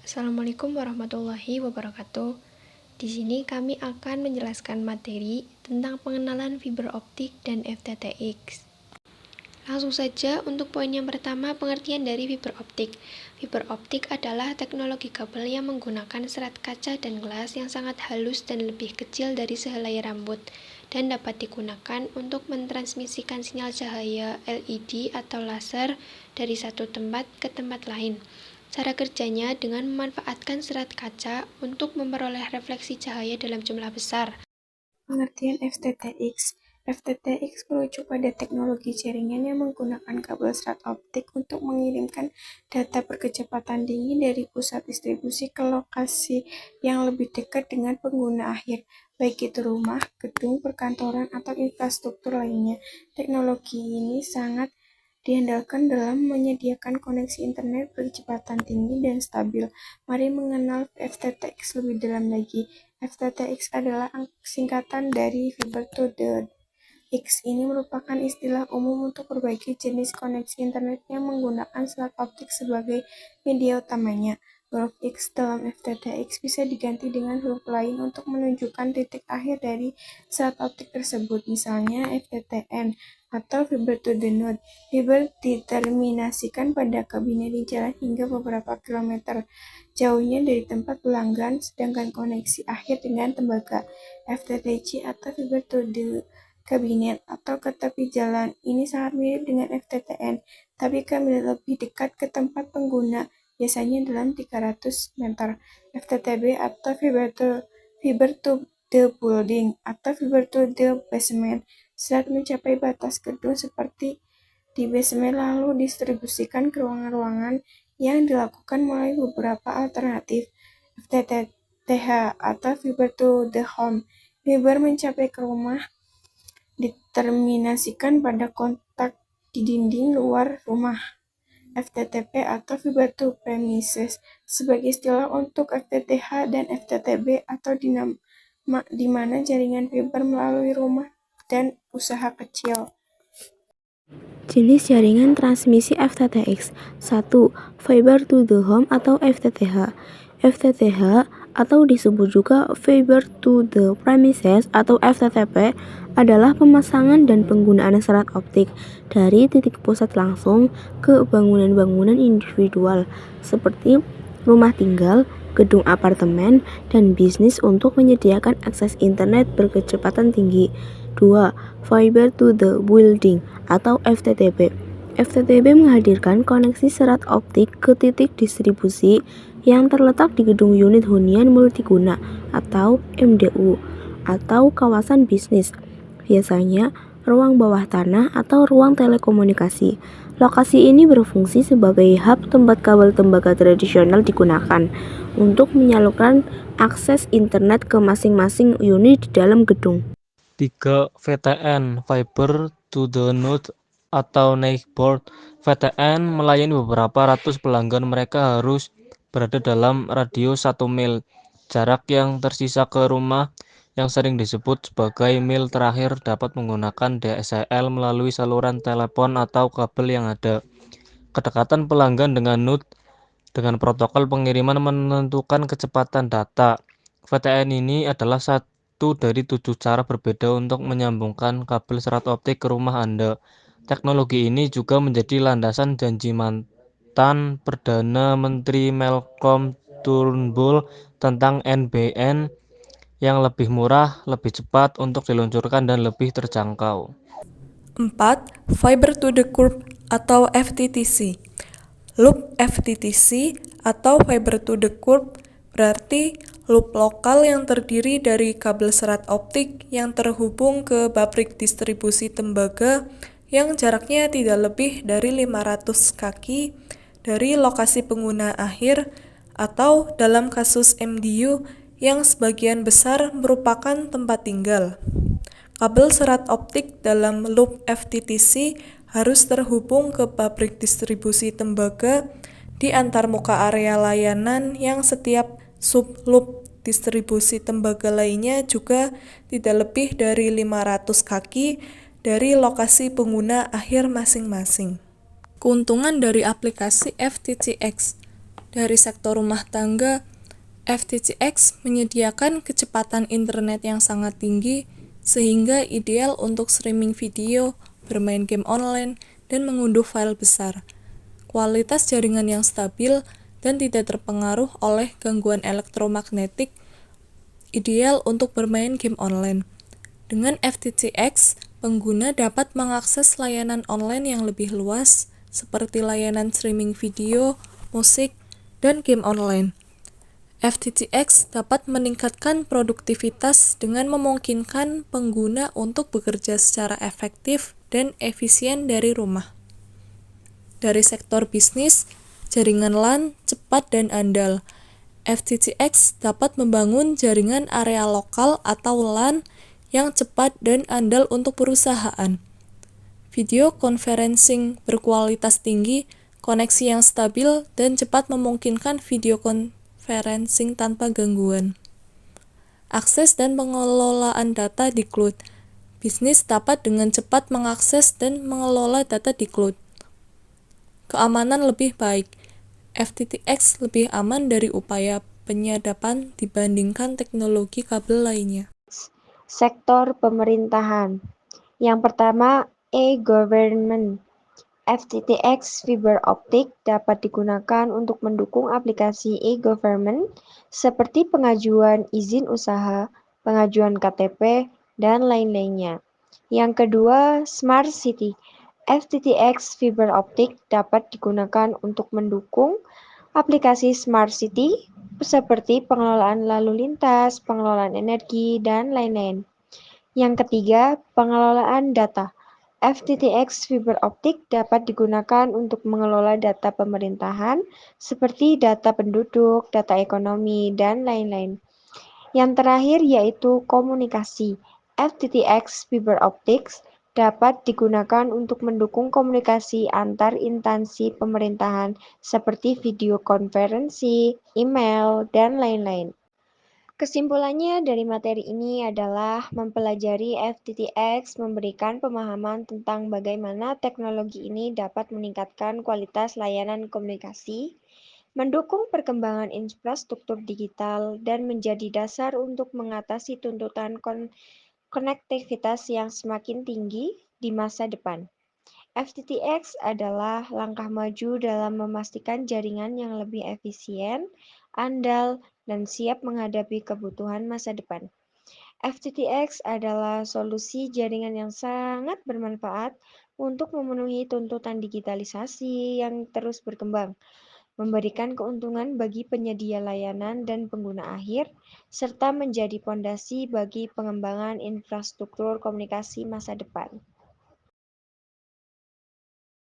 Assalamualaikum warahmatullahi wabarakatuh. Di sini kami akan menjelaskan materi tentang pengenalan fiber optik dan FTTX. Langsung saja untuk poin yang pertama, pengertian dari fiber optik. Fiber optik adalah teknologi kabel yang menggunakan serat kaca dan gelas yang sangat halus dan lebih kecil dari sehelai rambut dan dapat digunakan untuk mentransmisikan sinyal cahaya LED atau laser dari satu tempat ke tempat lain. Cara kerjanya dengan memanfaatkan serat kaca untuk memperoleh refleksi cahaya dalam jumlah besar. Pengertian FTTX. FTTX merujuk pada teknologi jaringan yang menggunakan kabel serat optik untuk mengirimkan data berkecepatan tinggi dari pusat distribusi ke lokasi yang lebih dekat dengan pengguna akhir, baik itu rumah, gedung, perkantoran, atau infrastruktur lainnya. Teknologi ini sangat diandalkan dalam menyediakan koneksi internet berkecepatan tinggi dan stabil. Mari mengenal FTTX lebih dalam lagi. FTTX adalah singkatan dari Fiber to the X. Ini merupakan istilah umum untuk berbagai jenis koneksi internet yang menggunakan serat optik sebagai media utamanya. Huruf X dalam FTTX bisa diganti dengan huruf lain untuk menunjukkan titik akhir dari serat optik tersebut, misalnya FTTN atau Fiber to the Node. Fiber diterminasikan pada kabinet di jalan hingga beberapa kilometer jauhnya dari tempat pelanggan, sedangkan koneksi akhir dengan tembaga. FTTC atau Fiber to the Kabinet atau ke tepi jalan ini sangat mirip dengan FTTN, tapi kami lebih dekat ke tempat pengguna, biasanya dalam 300 meter. FTTB atau Fiber to the Building atau Fiber to the Basement saat mencapai batas gedung seperti di basement lalu distribusikan ke ruangan-ruangan yang dilakukan melalui beberapa alternatif. FTTH atau Fiber to the Home. Fiber mencapai ke rumah diterminasikan pada kontak di dinding luar rumah. FTTP atau Fiber to Premises sebagai istilah untuk FTTH dan FTTB atau di mana jaringan fiber melalui rumah dan usaha kecil. Jenis jaringan transmisi FTTX. 1. Fiber to the Home atau FTTH. FTTH atau disebut juga Fiber to the Premises atau FTTP adalah pemasangan dan penggunaan serat optik dari titik pusat langsung ke bangunan-bangunan individual seperti rumah tinggal, gedung apartemen, dan bisnis untuk menyediakan akses internet berkecepatan tinggi. 2. Fiber to the Building atau FTTB. FTTB menghadirkan koneksi serat optik ke titik distribusi yang terletak di gedung unit hunian multiguna atau MDU atau kawasan bisnis, biasanya ruang bawah tanah atau ruang telekomunikasi. Lokasi ini berfungsi sebagai hub tempat kabel tembaga tradisional digunakan untuk menyalurkan akses internet ke masing-masing unit di dalam gedung. 3. VTN Fiber to the Node atau Neighborhood. VTN melayani beberapa ratus pelanggan. Mereka harus berada dalam radius 1 mil. Jarak yang tersisa ke rumah yang sering disebut sebagai mil terakhir dapat menggunakan DSL melalui saluran telepon atau kabel yang ada. Kedekatan pelanggan dengan node dengan protokol pengiriman menentukan kecepatan data. VTN ini adalah satu dari 7 cara berbeda untuk menyambungkan kabel serat optik ke rumah Anda. Teknologi ini juga menjadi landasan janji mantan Perdana Menteri Malcolm Turnbull tentang NBN yang lebih murah, lebih cepat untuk diluncurkan dan lebih terjangkau. 4. Fiber to the Curb atau FTTC. Loop FTTC atau Fiber to the Curb berarti loop lokal yang terdiri dari kabel serat optik yang terhubung ke pabrik distribusi tembaga yang jaraknya tidak lebih dari 500 kaki dari lokasi pengguna akhir atau dalam kasus MDU yang sebagian besar merupakan tempat tinggal. Kabel serat optik dalam loop FTTC harus terhubung ke pabrik distribusi tembaga di antarmuka area layanan yang setiap sub-loop distribusi tembaga lainnya juga tidak lebih dari 500 kaki dari lokasi pengguna akhir masing-masing. Keuntungan dari aplikasi FTTX. Dari sektor rumah tangga, FTTX menyediakan kecepatan internet yang sangat tinggi sehingga ideal untuk streaming video, bermain game online, dan mengunduh file besar. Kualitas jaringan yang stabil dan tidak terpengaruh oleh gangguan elektromagnetik ideal untuk bermain game online. Dengan FTTX, pengguna dapat mengakses layanan online yang lebih luas, seperti layanan streaming video, musik, dan game online. FTTX dapat meningkatkan produktivitas dengan memungkinkan pengguna untuk bekerja secara efektif dan efisien dari rumah. Dari sektor bisnis, jaringan LAN cepat dan andal. FTTX dapat membangun jaringan area lokal atau LAN yang cepat dan andal untuk perusahaan. Video conferencing berkualitas tinggi, koneksi yang stabil, dan cepat memungkinkan video conferencing tanpa gangguan. Akses dan pengelolaan data di cloud. Bisnis dapat dengan cepat mengakses dan mengelola data di cloud. Keamanan lebih baik. FTTX lebih aman dari upaya penyadapan dibandingkan teknologi kabel lainnya. Sektor pemerintahan. Yang pertama, e-government. FTTX fiber optik dapat digunakan untuk mendukung aplikasi e-government seperti pengajuan izin usaha, pengajuan KTP, dan lain-lainnya. Yang kedua, smart city. FTTX fiber optik dapat digunakan untuk mendukung aplikasi smart city seperti pengelolaan lalu lintas, pengelolaan energi, dan lain-lain. Yang ketiga, pengelolaan data. FTTX fiber optik dapat digunakan untuk mengelola data pemerintahan seperti data penduduk, data ekonomi, dan lain-lain. Yang terakhir yaitu komunikasi. FTTX fiber optik dapat digunakan untuk mendukung komunikasi antar instansi pemerintahan seperti video konferensi, email, dan lain-lain. Kesimpulannya dari materi ini adalah mempelajari FTTX memberikan pemahaman tentang bagaimana teknologi ini dapat meningkatkan kualitas layanan komunikasi, mendukung perkembangan infrastruktur digital, dan menjadi dasar untuk mengatasi tuntutan konektivitas yang semakin tinggi di masa depan. FTTX adalah langkah maju dalam memastikan jaringan yang lebih efisien, andal, dan siap menghadapi kebutuhan masa depan. FTTX adalah solusi jaringan yang sangat bermanfaat untuk memenuhi tuntutan digitalisasi yang terus berkembang, memberikan keuntungan bagi penyedia layanan dan pengguna akhir, serta menjadi fondasi bagi pengembangan infrastruktur komunikasi masa depan.